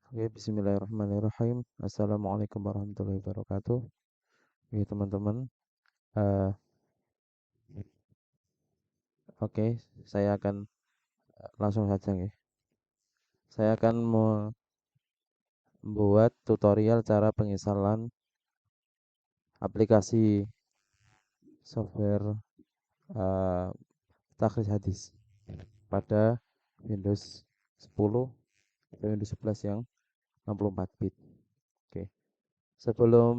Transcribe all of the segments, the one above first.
Oke, bismillahirrahmanirrahim. Assalamualaikum warahmatullahi wabarakatuh. Oke, teman-teman. Eh, oke, saya akan langsung saja nih. Saya akan membuat tutorial cara penginstalan aplikasi software eh, takhris hadis pada Windows 10 atau Windows 11 yang 64 bit. Oke, sebelum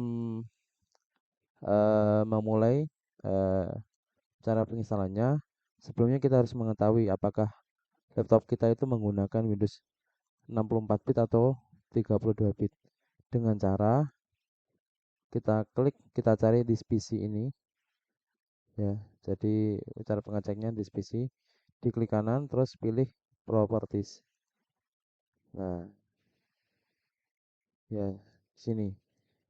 memulai eh, cara penginstalannya, sebelumnya kita harus mengetahui apakah laptop kita itu menggunakan Windows 64 bit atau 32 bit. Dengan cara kita cari di PC ini ya. Jadi cara pengeceknya di PC, diklik kanan terus pilih properties. Nah, ya sini.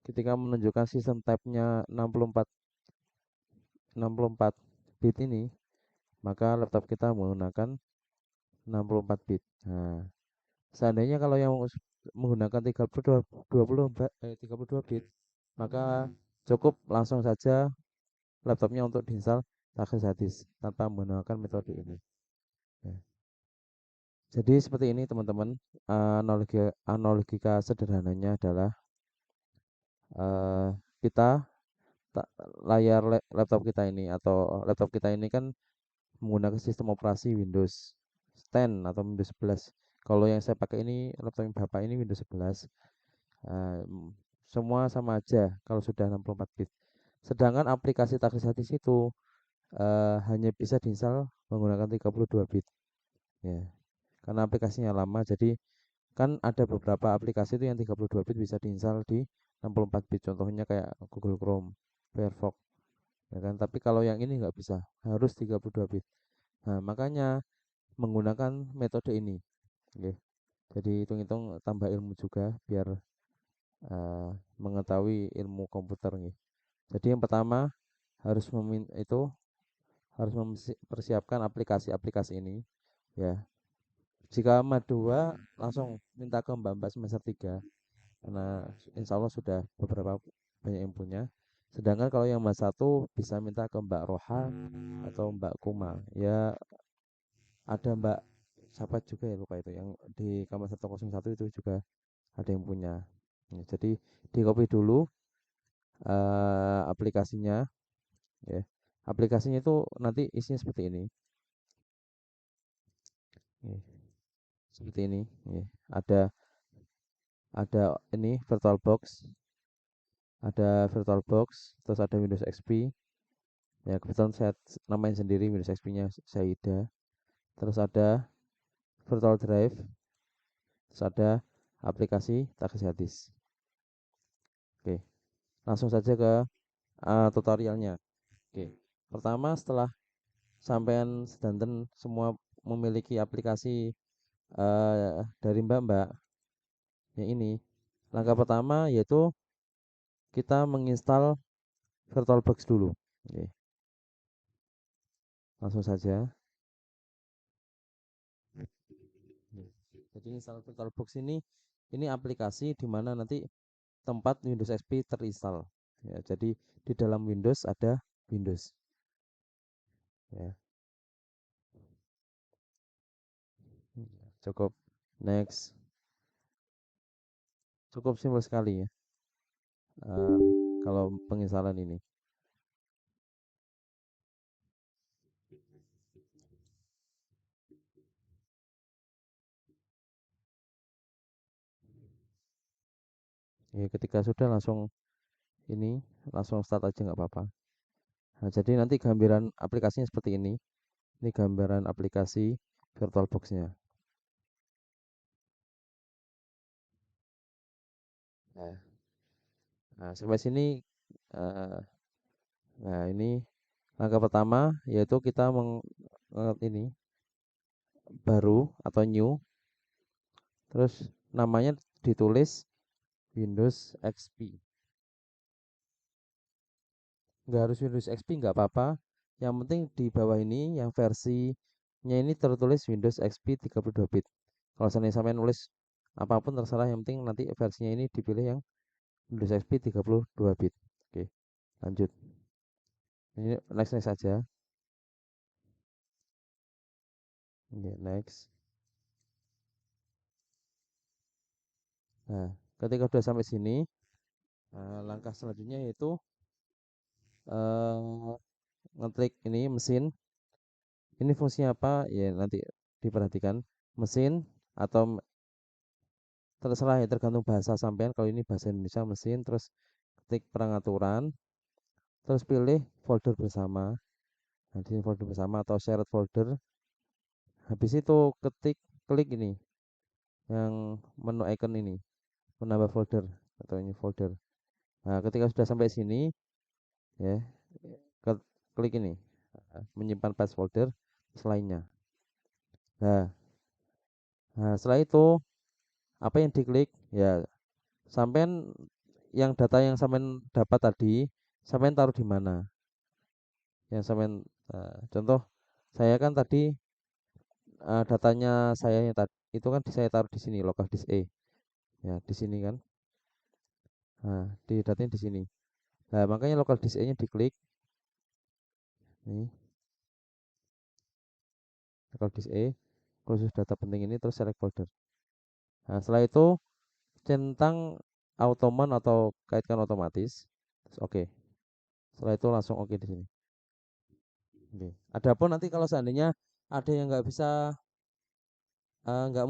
Ketika menunjukkan sistem type-nya 64 bit ini, maka laptop kita menggunakan 64 bit. Nah, seandainya kalau yang menggunakan 32 bit, maka cukup langsung saja laptopnya untuk diinstal Takhris Hadis tanpa menggunakan metode ini. Ya. Jadi seperti ini teman-teman. Analogika sederhananya adalah eh, kita layar laptop kita ini atau laptop kita ini kan menggunakan sistem operasi Windows 10 atau Windows 11. Kalau yang saya pakai ini laptop yang Bapak ini Windows 11. Eh, semua sama aja kalau sudah 64 bit. Sedangkan aplikasi Takhris Hadis itu hanya bisa diinstal menggunakan 32 bit. Ya, karena aplikasinya lama, jadi kan ada beberapa aplikasi itu yang 32 bit bisa diinstal di 64 bit. Contohnya kayak Google Chrome, Firefox, ya kan. Tapi kalau yang ini nggak bisa, harus 32 bit. Nah, makanya menggunakan metode ini. Oke. Jadi hitung-hitung tambah ilmu juga biar eh, mengetahui ilmu komputer nih. Jadi yang pertama harus harus mempersiapkan aplikasi-aplikasi ini ya. Jika Mat 2 langsung minta ke Mbak-mbak semester 3 karena insya Allah sudah beberapa banyak yang punya. Sedangkan kalau yang Mbak 1 bisa minta ke Mbak Roha atau Mbak Kuma. Ya ada Mbak siapa juga ya lupa itu yang di kamar 101 itu juga ada yang punya. Ya, jadi di copy dulu aplikasinya ya. Aplikasinya itu nanti isinya seperti ini. Ya, seperti ini. Ya. Ada ini VirtualBox, terus ada Windows XP. Ya, kebetulan saya namain sendiri Windows XP-nya Zaida. Terus ada Virtual Drive, terus ada aplikasi Takhis Hadis. Oke, langsung saja ke tutorialnya. Oke, pertama setelah sampean sedanten semua memiliki aplikasi dari Mbak-mbak, ya ini langkah pertama yaitu kita menginstal VirtualBox dulu. Oke, langsung saja. Jadi install VirtualBox ini aplikasi di mana nanti tempat Windows XP terinstall. Ya, jadi di dalam Windows ada Windows. Ya, cukup. Next, cukup simpel sekali ya. eh, kalau penginstalan ini. Ya, ketika sudah ini langsung start aja nggak apa-apa. Nah, jadi nanti gambaran aplikasinya seperti ini. Ini gambaran aplikasi VirtualBox-nya. Nah, sampai sini eh, nah ini langkah pertama yaitu kita ini baru atau new, terus namanya ditulis Windows XP. Nggak harus Windows XP nggak apa-apa. Yang penting di bawah ini yang versinya ini tertulis Windows XP 32 bit. Kalau seandainya sampai nulis apapun terserah, yang penting nanti versinya ini dipilih yang Windows XP 32 bit. Oke, lanjut. Ini next next saja. Oke, next. Nah, ketika sudah sampai sini, langkah selanjutnya yaitu eh, ngeklik ini mesin. Ini fungsinya apa? Ya nanti diperhatikan. Mesin atau terserah ya, tergantung bahasa sampean. Kalau ini bahasa Indonesia mesin, terus ketik pengaturan, terus pilih folder bersama. Nah, di sini folder bersama atau shared folder. Habis itu klik ini yang menu icon ini, menambah folder atau ini folder. Nah, ketika sudah sampai sini ya, klik ini menyimpan patch folder selainnya. Nah, setelah itu apa yang diklik ya, sampean yang data yang sampean dapat tadi sampean taruh di mana? Yang sampean contoh saya kan tadi datanya saya yang tadi itu kan saya taruh di sini local disk E. Ya, di sini kan. Nah, di datanya di sini. Nah, makanya local disk E-nya diklik. Nih, local disk E, khusus data penting ini terus select folder. Nah, setelah itu centang automon atau kaitkan otomatis. Terus oke. Setelah itu langsung oke di sini. Oke. Adapun nanti kalau seandainya ada yang nggak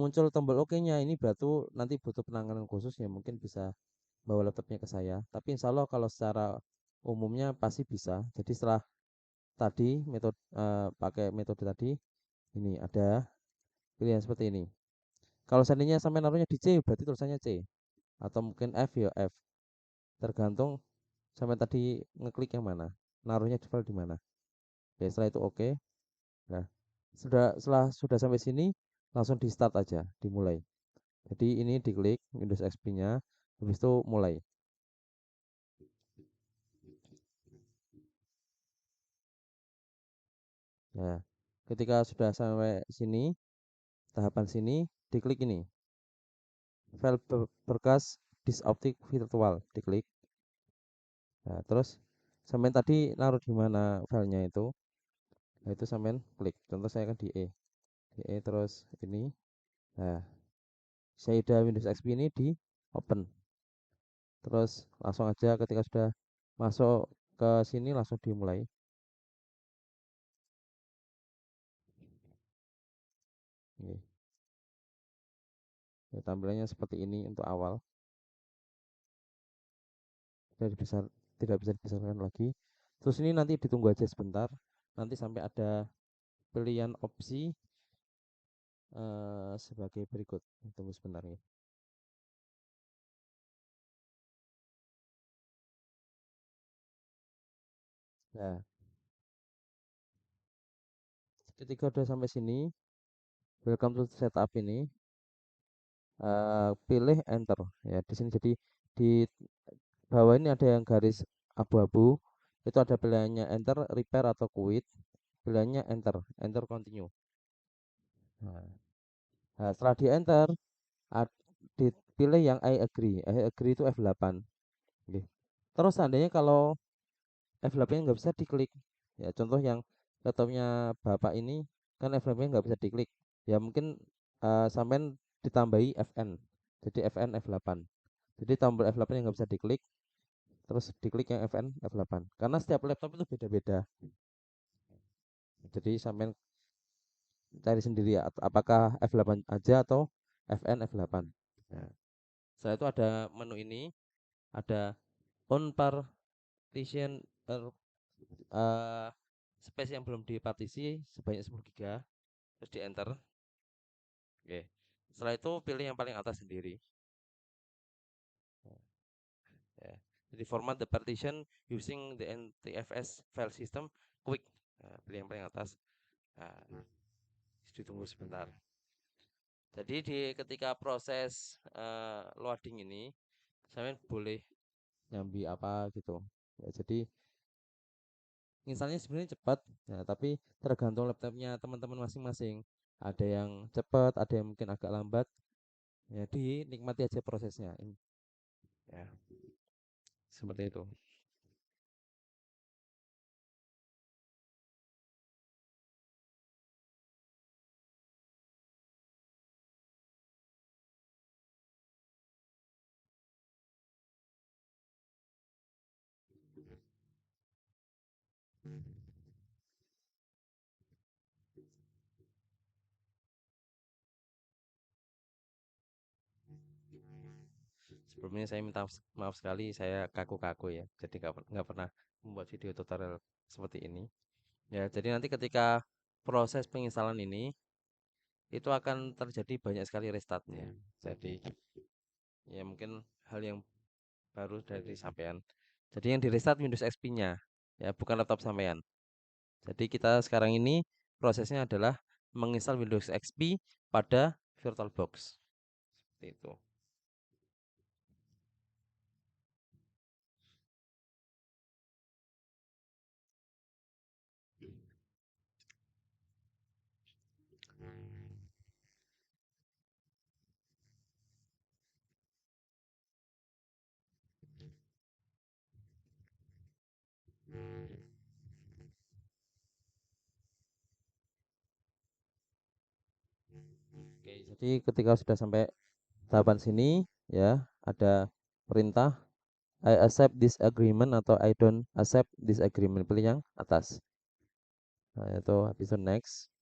muncul tombol oke-nya, ini berarti nanti butuh penanganan khusus ya, mungkin bisa bawa laptopnya ke saya. Tapi insya Allah kalau secara umumnya pasti bisa. Jadi setelah tadi pakai metode tadi, ini ada pilihan seperti ini. Kalau seandainya sampai naruhnya di C, berarti tulisannya C, atau mungkin F ya F, tergantung sampai tadi ngeklik yang mana, naruhnya di file di mana. Oke, setelah itu oke. Nah, setelah sudah sampai sini, langsung di start aja, dimulai. Jadi ini diklik Windows XP-nya, habis itu mulai. Nah, ketika sudah sampai sini, tahapan sini, diklik ini, file berkas disk optik virtual, diklik. Nah, terus sampai tadi naruh di mana filenya itu, nah itu sampai klik. Contoh saya kan di E terus ini. Nah, saya Windows XP ini di open. Terus langsung aja ketika sudah masuk ke sini langsung dimulai. Oke. Ya, tampilannya seperti ini untuk awal. Tidak bisa tidak bisa dibesarkan lagi. Terus ini nanti ditunggu aja sebentar. Nanti sampai ada pilihan opsi sebagai berikut. Tunggu sebentar ya. Nah, ketika udah sampai sini, welcome to setup ini, pilih enter ya di sini. Jadi di bawah ini ada yang garis abu-abu, itu ada pilihannya enter, repair atau quit. Pilihannya enter, enter continue. Nah, setelah di enter, dipilih yang I agree. I agree itu F8. Oke. Terus seandainya kalau F8 nggak bisa diklik, ya contoh yang laptopnya bapak ini kan F8 nggak bisa diklik, ya mungkin sampean ditambahi Fn, jadi Fn F8. Jadi tombol F8 yang nggak bisa diklik, terus diklik yang Fn F8, karena setiap laptop itu beda-beda. Jadi sampean cari sendiri ya, apakah F8 aja atau Fn F8. Nah, setelah itu ada menu ini, ada on partition uh, space yang belum dipartisi sebanyak 10 GB, terus di enter. Oke. Setelah itu pilih yang paling atas sendiri. Ya. Jadi format the partition using the NTFS file system quick. Nah, pilih yang paling atas. Nah, ditunggu sebentar. Jadi ketika proses loading ini, saya boleh nyambi apa gitu. Ya, jadi misalnya sebenarnya cepat, nah, tapi tergantung laptopnya teman-teman masing-masing. Ada yang cepat, ada yang mungkin agak lambat. Jadi nikmati aja prosesnya. Ya, seperti itu. Sebelumnya saya minta maaf sekali, saya kaku-kaku ya. Jadi nggak pernah membuat video tutorial seperti ini. Ya, jadi nanti ketika proses penginstalan ini itu akan terjadi banyak sekali restartnya. Jadi ya mungkin hal yang baru dari sampean. Jadi yang di restart Windows XP-nya, ya bukan laptop sampean. Jadi kita sekarang ini prosesnya adalah menginstal Windows XP pada VirtualBox. Seperti itu. Oke, jadi ketika sudah sampai tahapan sini, ya ada perintah I accept this agreement atau I don't accept this agreement. Pilih yang atas. Nah, itu habis itu next.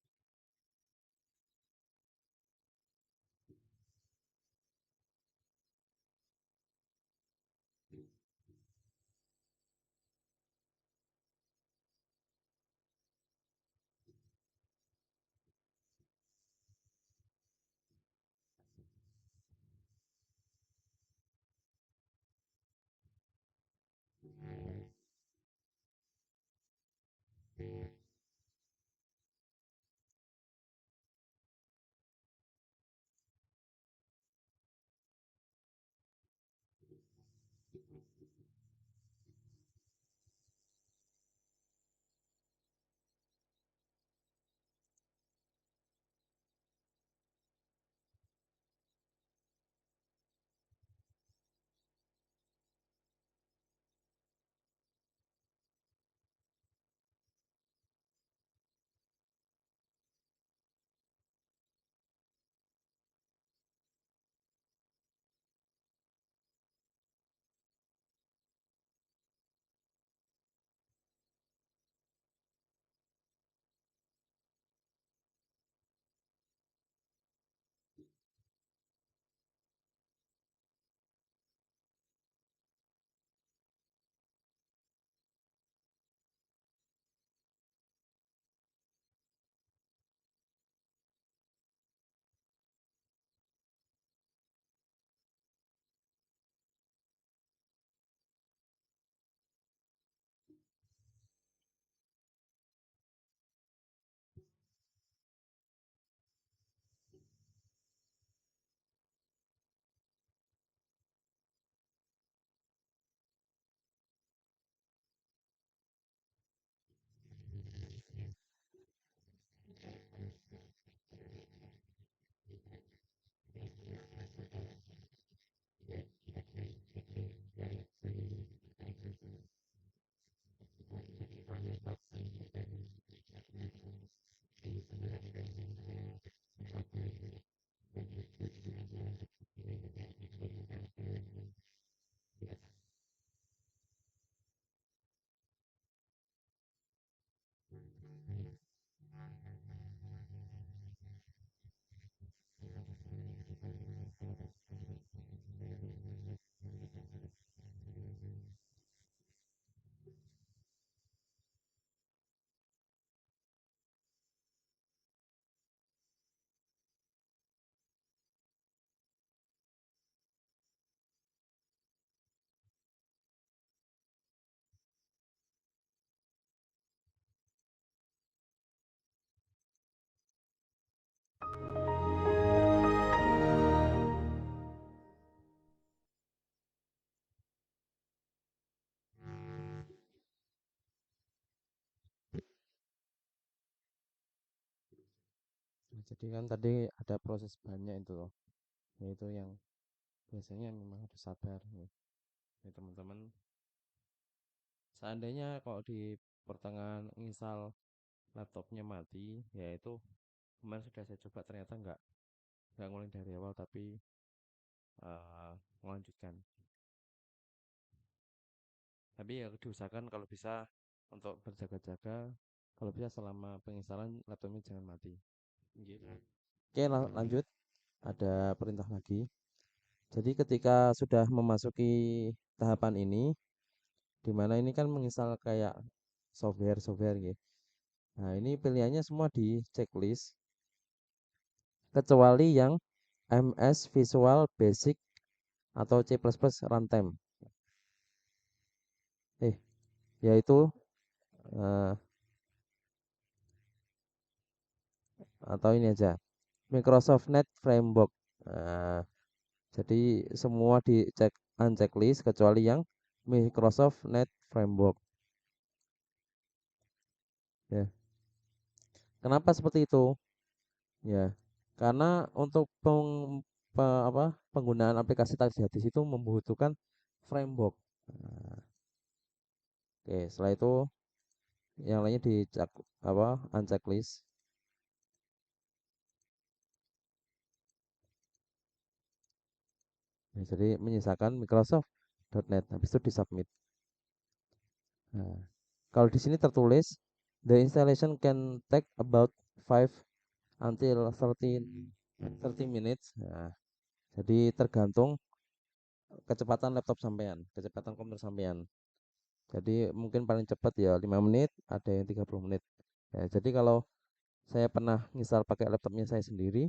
Nah, jadi kan tadi ada proses banyak itu loh. yaitu yang biasanya memang harus sabar ya. Ya, teman-teman, seandainya kalau di pertengahan install laptopnya mati, ya itu kemarin sudah saya coba ternyata nggak ngulang dari awal tapi melanjutkan. Tapi ya diusahakan kalau bisa untuk berjaga-jaga, kalau bisa selama penginstalan laptopnya jangan mati. Gitu. Oke, lanjut. Ada perintah lagi. Jadi ketika sudah memasuki tahapan ini, di mana ini kan menginstal kayak software gitu. Nah, ini pilihannya semua di checklist kecuali yang MS Visual Basic atau C++ Runtime. Yaitu eh, atau ini aja Microsoft Net Framework. Nah, jadi semua dicek unchecklist kecuali yang Microsoft Net Framework. Ya, kenapa seperti itu? Ya, karena untuk penggunaan aplikasi taksi hadis itu membutuhkan framework. Nah, oke, setelah itu yang lainnya dicek unchecklist. Ya, jadi menyisakan Microsoft.NET habis itu disubmit. Nah, kalau di sini tertulis the installation can take about 5 until 30 minutes. Nah, jadi tergantung kecepatan laptop sampean, kecepatan komputer sampean. Jadi mungkin paling cepat ya 5 menit, ada yang 30 menit. Ya, jadi kalau saya pernah misal pakai laptopnya saya sendiri,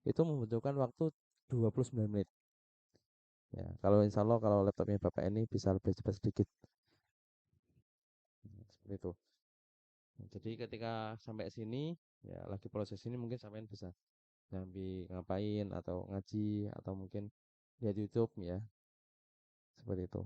itu membutuhkan waktu 29 menit. Ya, kalau insya Allah kalau laptopnya Bapak ini bisa lebih cepat sedikit. Seperti itu. Nah, jadi ketika sampai sini, ya lagi proses ini mungkin sampean bisa nyambi ngapain atau ngaji atau mungkin lihat YouTube ya, seperti itu.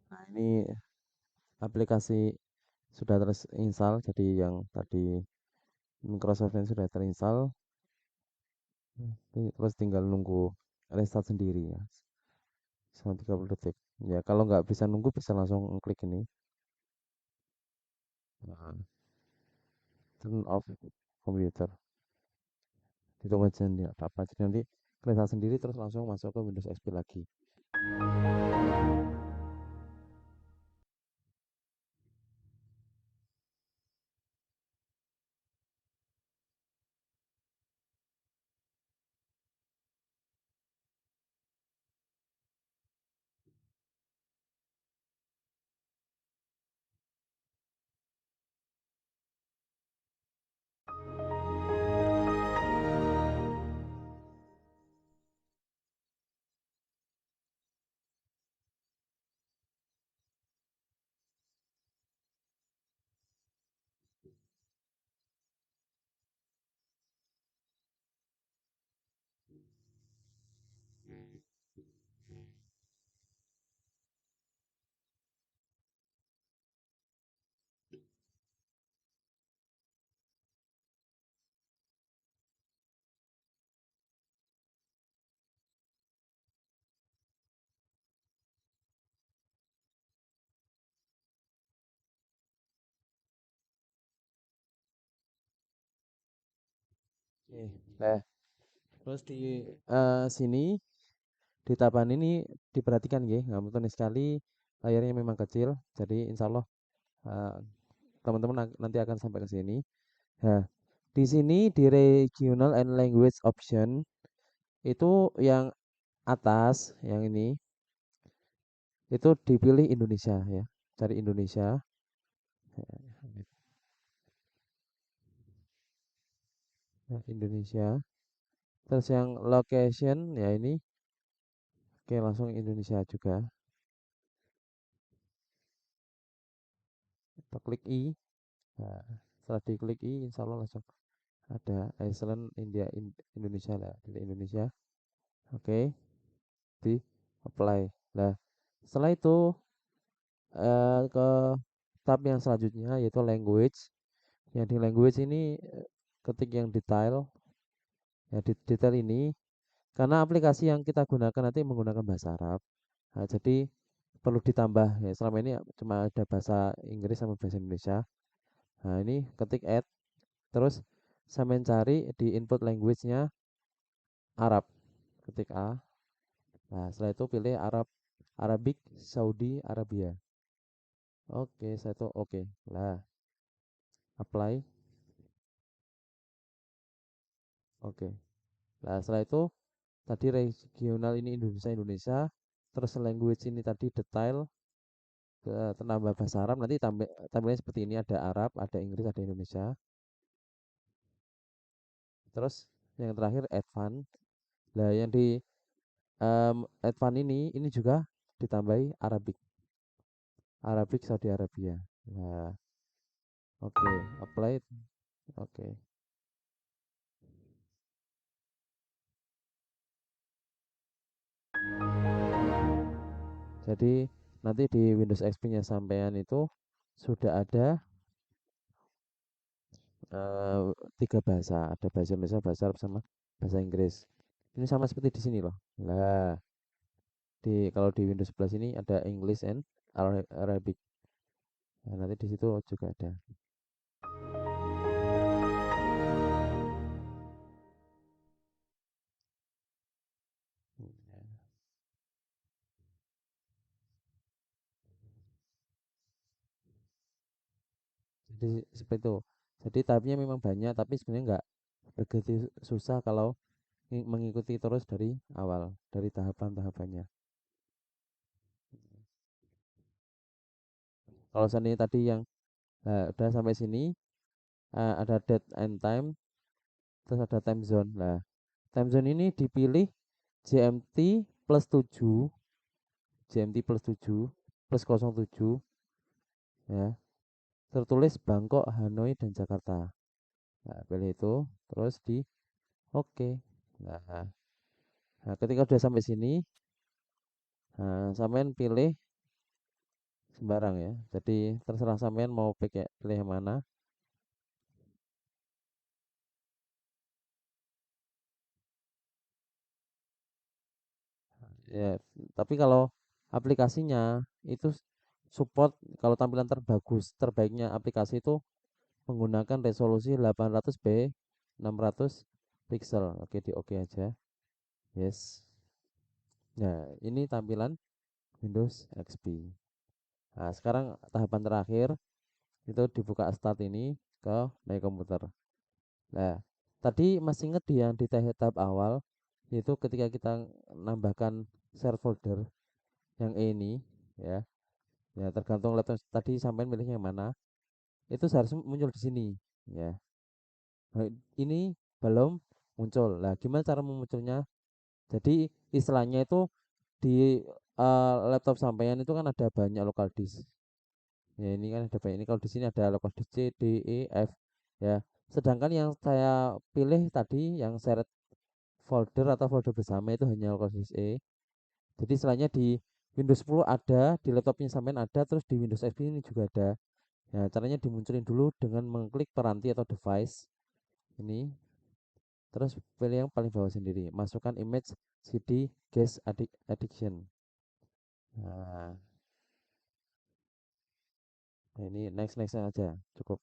Nah, ini aplikasi sudah terinstall, jadi yang tadi Microsoft ini sudah terinstall. Terus tinggal nunggu restart sendiri ya, selama 30 detik. Ya kalau nggak bisa nunggu bisa langsung klik ini. Nah, turn off komputer. Ditunggu aja nih apa-apa. Jadi nanti restart sendiri terus langsung masuk ke Windows XP lagi. Oke. Nah, terus di sini di taban ini diperhatikan ya, nggak mungkin sekali layarnya memang kecil, jadi insya Allah eh, teman-teman nanti akan sampai ke sini. Nah, di sini di regional and language option itu yang atas, yang ini itu dipilih Indonesia ya, cari Indonesia. Nah, Indonesia. Terus yang location ya ini, oke langsung Indonesia juga. Kita klik I. Nah, setelah diklik I, insya Allah langsung ada Iceland, India, Indonesia lah, pilih Indonesia. Oke, di apply. Nah, setelah itu ke tab yang selanjutnya yaitu language. Yang di language ini ketik yang detail, ya detail ini karena aplikasi yang kita gunakan nanti menggunakan bahasa Arab. Nah, jadi perlu ditambah ya. Selama ini cuma ada bahasa Inggris sama bahasa Indonesia. Nah, ini ketik add, terus saya mencari di input language-nya Arab. Ketik A. Nah, setelah itu pilih Arab, Arabic, Saudi Arabia. Oke, saya itu oke. Lah, apply. Oke. Nah, setelah itu tadi regional ini Indonesia Indonesia, terus language ini tadi detail tambah bahasa Arab, nanti tampilnya seperti ini, ada Arab, ada Inggris, ada Indonesia. Terus yang terakhir advance. Nah, yang di advance ini juga ditambahi Arabic, Arabic Saudi Arabia. Nah, oke, apply. Oke. Jadi nanti di Windows XP-nya sampean itu sudah ada eh, tiga bahasa, ada bahasa Indonesia, bahasa Arab sama bahasa Inggris. Ini sama seperti di sini loh. Lah, kalau di Windows 11 ini ada English and Arabic. Nah, nanti di situ juga ada. Jadi seperti itu. Jadi tahapnya memang banyak, tapi sebenarnya nggak begitu susah kalau mengikuti terus dari awal, dari tahapan-tahapannya. Kalau seandainya tadi yang udah sampai sini, ada date and time, terus ada time zone. Nah, time zone ini dipilih GMT plus 7, GMT plus 7, plus 07, ya. Tertulis Bangkok, Hanoi, dan Jakarta. Nah, pilih itu, terus di oke. Nah, nah, ketika sudah sampai sini, Nah, sampean pilih sembarang ya. Jadi terserah sampean mau pilih yang mana. Ya, tapi kalau aplikasinya itu support kalau tampilan terbaiknya aplikasi itu menggunakan resolusi 800 p 600 pixel. Oke, di oke aja. Yes. Nah, ini tampilan Windows XP. Nah, sekarang tahapan terakhir itu dibuka start ini ke My Computer. Nah, tadi masih ingat di yang di tahap awal yaitu ketika kita nambahkan share folder yang ini ya. Ya, tergantung laptop tadi sampai milihnya yang mana. Itu seharusnya muncul di sini ya. Nah, ini belum muncul. Nah, gimana cara memunculnya? Jadi istilahnya itu di laptop sampean itu kan ada banyak local disk. Ya, ini kan ada banyak. Ini kalau di sini ada local disk C, D, E, F ya. Sedangkan yang saya pilih tadi yang shared folder atau folder bersama itu hanya local disk E. Jadi istilahnya di Windows 10 ada, di laptopnya sampean ada, terus di Windows XP ini juga ada. Ya, caranya dimunculin dulu dengan mengklik peranti atau device ini, terus pilih yang paling bawah sendiri, masukkan image CD guest addiction. Nah, ini next aja, cukup.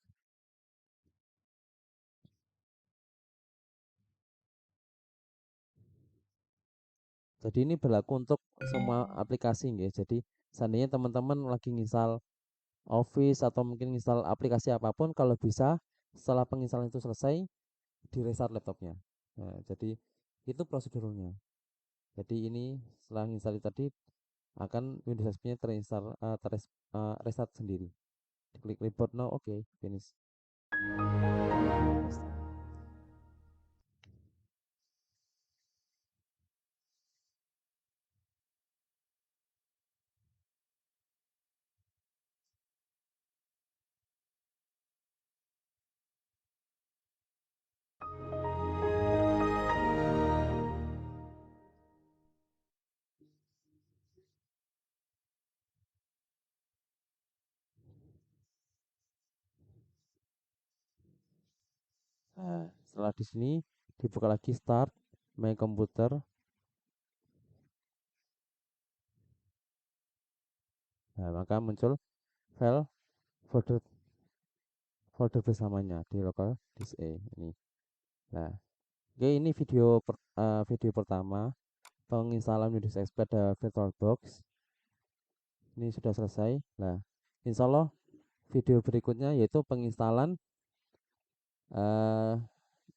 Jadi ini berlaku untuk semua aplikasi ya. Jadi seandainya teman-teman lagi nginstal Office atau mungkin install aplikasi apapun, kalau bisa setelah penginstalan itu selesai, di restart laptopnya. Nah, jadi itu prosedurnya. Jadi ini setelah install tadi akan Windows XP-nya restart sendiri. Diklik reboot now, oke, finish. Nah, setelah di sini dibuka lagi start My Computer. Nah, maka muncul file folder folder bersamanya di local disk E ini. Nah, oke, ini video pertama penginstalan Windows XP pada VirtualBox. Ini sudah selesai. Nah, insya Allah video berikutnya yaitu eh,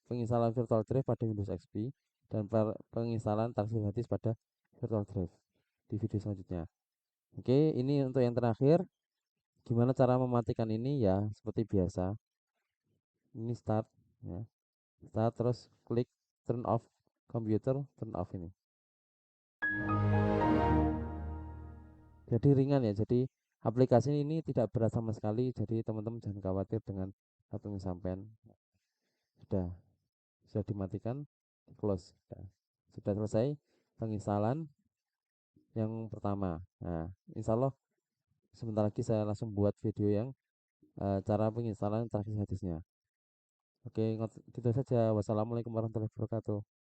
penginstalan Virtual Drive pada Windows XP dan penginstalan transfer hard pada Virtual Drive di video selanjutnya. Oke, ini untuk yang terakhir. Gimana cara mematikan ini ya? Seperti biasa. Ini start ya. Start terus klik turn off computer, turn off ini. Jadi ringan ya. Jadi aplikasi ini tidak berat sama sekali. Jadi teman-teman jangan khawatir dengan satu sampean. Sudah sudah dimatikan, di close. Sudah selesai penginstalan yang pertama. Nah, insya Allah sebentar lagi saya langsung buat video yang cara penginstalan transfer hadisnya. Oke, gitu saja. Wassalamualaikum warahmatullahi wabarakatuh.